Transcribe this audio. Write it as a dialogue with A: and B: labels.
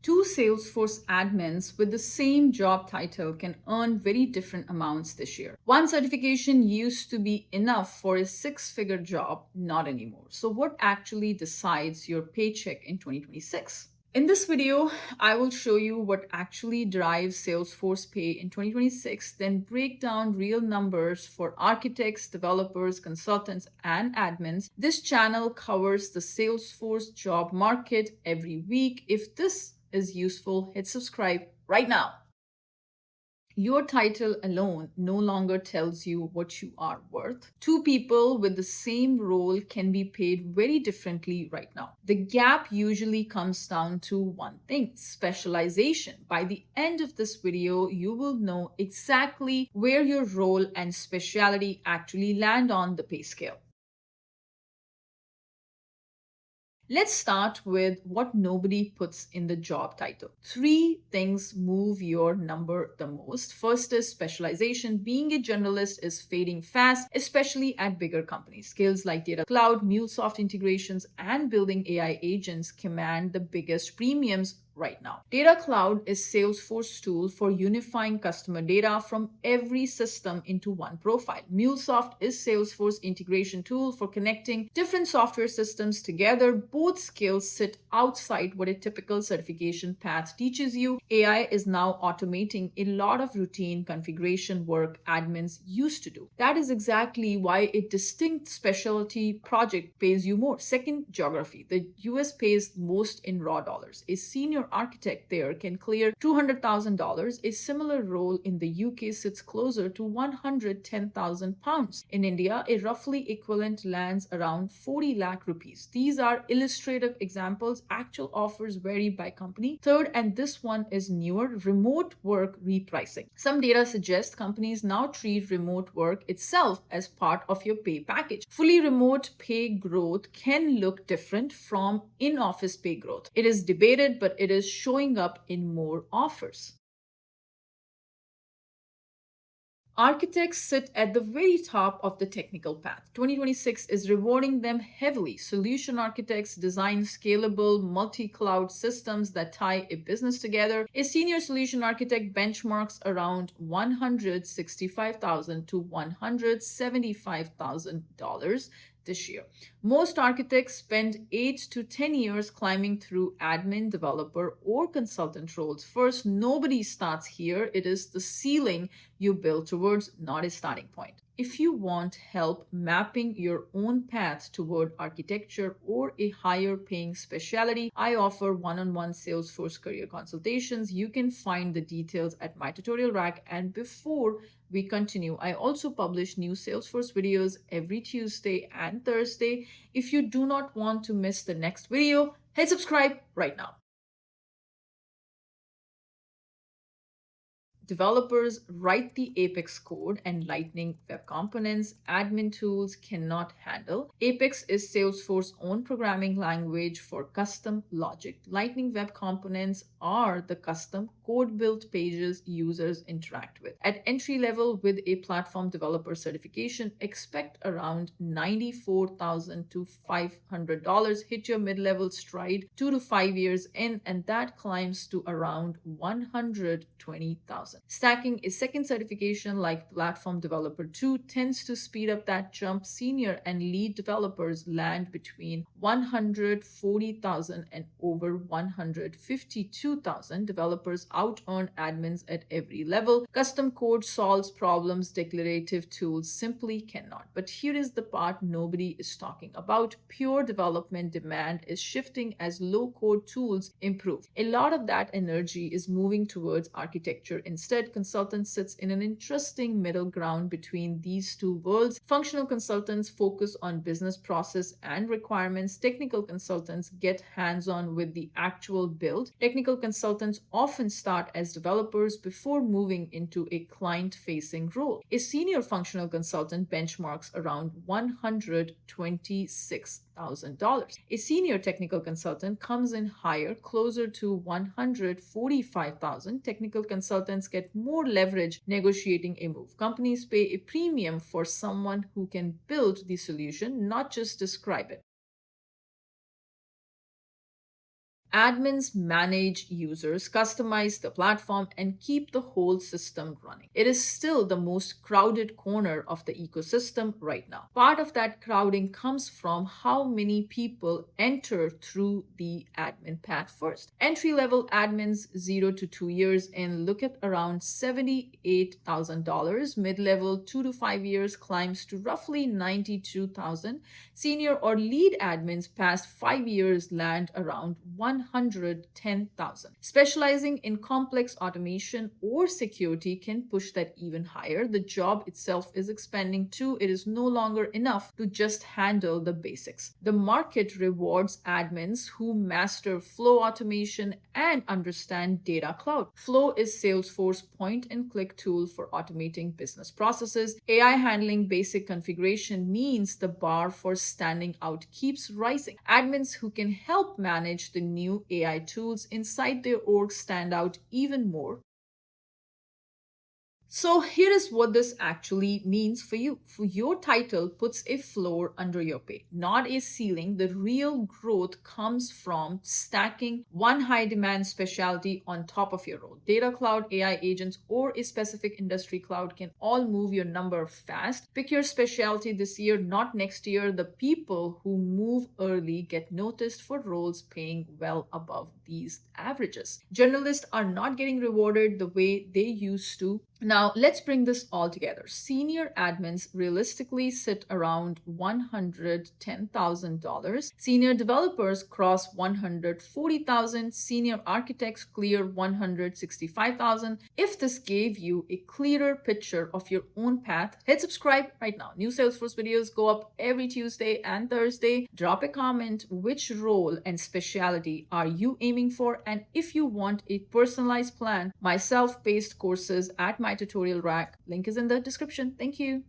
A: Two Salesforce admins with the same job title can earn very different amounts this year. One certification used to be enough for a six-figure job, not anymore. So what actually decides your paycheck in 2026? In this video, I will show you what actually drives Salesforce pay in 2026, then break down real numbers for architects, developers, consultants, and admins. This channel covers the Salesforce job market every week. If this is useful, hit subscribe right now. Your title alone no longer tells you what you are worth. Two people with the same role can be paid very differently right now. The gap usually comes down to one thing: specialization. By the end of this video, you will know exactly where your role and specialty actually land on the pay scale. Let's start with what nobody puts in the job title. Three things move your number the most. First is specialization. Being a generalist is fading fast, especially at bigger companies. Skills like data cloud, MuleSoft integrations, and building AI agents command the biggest premiums right now. Data Cloud is Salesforce's tool for unifying customer data from every system into one profile. MuleSoft is Salesforce's integration tool for connecting different software systems together. Both skills sit outside what a typical certification path teaches you. AI is now automating a lot of routine configuration work admins used to do. That is exactly why a distinct specialty project pays you more. Second, geography. The US pays most in raw dollars. A senior architect there can clear $200,000. A similar role in the UK sits closer to 110,000 pounds. In India, a roughly equivalent lands around 40 lakh rupees. These are illustrative examples. Actual offers vary by company. Third, and this one is newer, remote work repricing. Some data suggests companies now treat remote work itself as part of your pay package. Fully remote pay growth can look different from in-office pay growth. It is debated, but it is showing up in more offers. Architects sit at the very top of the technical path. 2026 is rewarding them heavily. Solution architects design scalable multi-cloud systems that tie a business together. A senior solution architect benchmarks around $165,000 to $175,000 this year. Most architects spend 8 to 10 years climbing through admin, developer, or consultant roles. First, nobody starts here. It is the ceiling you build towards, not a starting point. If you want help mapping your own path toward architecture or a higher paying specialty, I offer one-on-one Salesforce career consultations. You can find the details at MyTutorialRack. And before we continue, I also publish new Salesforce videos every Tuesday and Thursday. If you do not want to miss the next video, hit subscribe right now. Developers write the Apex code and Lightning web components admin tools cannot handle. Apex is Salesforce's own programming language for custom logic. Lightning web components are the custom code-built pages users interact with. At entry level with a platform developer certification, expect around $94,000 to $500. Hit your mid-level stride 2 to 5 years in, and that climbs to around $120,000. Stacking a second certification like Platform Developer 2 tends to speed up that jump. Senior and lead developers land between $140,000 and over $152,000. Developers out-earn admins at every level. Custom code solves problems declarative tools simply cannot. But here is the part nobody is talking about. Pure development demand is shifting as low-code tools improve. A lot of that energy is moving towards architecture. Instead, consultant sits in an interesting middle ground between these two worlds. Functional consultants focus on business process and requirements. Technical consultants get hands-on with the actual build. Technical consultants often start as developers before moving into a client-facing role. A senior functional consultant benchmarks around $126,000. A senior technical consultant comes in higher, closer to $145,000. Technical consultants get more leverage negotiating a move. Companies pay a premium for someone who can build the solution, not just describe it. Admins manage users, customize the platform, and keep the whole system running. It is still the most crowded corner of the ecosystem right now. Part of that crowding comes from how many people enter through the admin path first. Entry level admins 0 to 2 years in look at around $78,000. Mid level 2 to 5 years climbs to roughly 92,000. Senior or lead admins past 5 years land around 110,000. Specializing in complex automation or security can push that even higher. The job itself is expanding too. It is no longer enough to just handle the basics. The market rewards admins who master flow automation and understand data cloud. Flow is Salesforce point and click tool for automating business processes. AI handling basic configuration means the bar for standing out keeps rising. Admins who can help manage the new AI tools inside their org stand out even more. So here is what this actually means for you. For your title puts a floor under your pay, not a ceiling. The real growth comes from stacking one high demand specialty on top of your role. Data cloud, AI agents, or a specific industry cloud can all move your number fast. Pick your specialty this year, not next year. The people who move early get noticed for roles paying well above these averages. Journalists are not getting rewarded the way they used to. Now, let's bring this all together. Senior admins realistically sit around $110,000. Senior developers cross $140,000. Senior architects clear $165,000. If this gave you a clearer picture of your own path, hit subscribe right now. New Salesforce videos go up every Tuesday and Thursday. Drop a comment. Which role and specialty are you aiming for? And if you want a personalized plan, my self-paced courses at MyTutorialRack. Link is in the description. Thank you.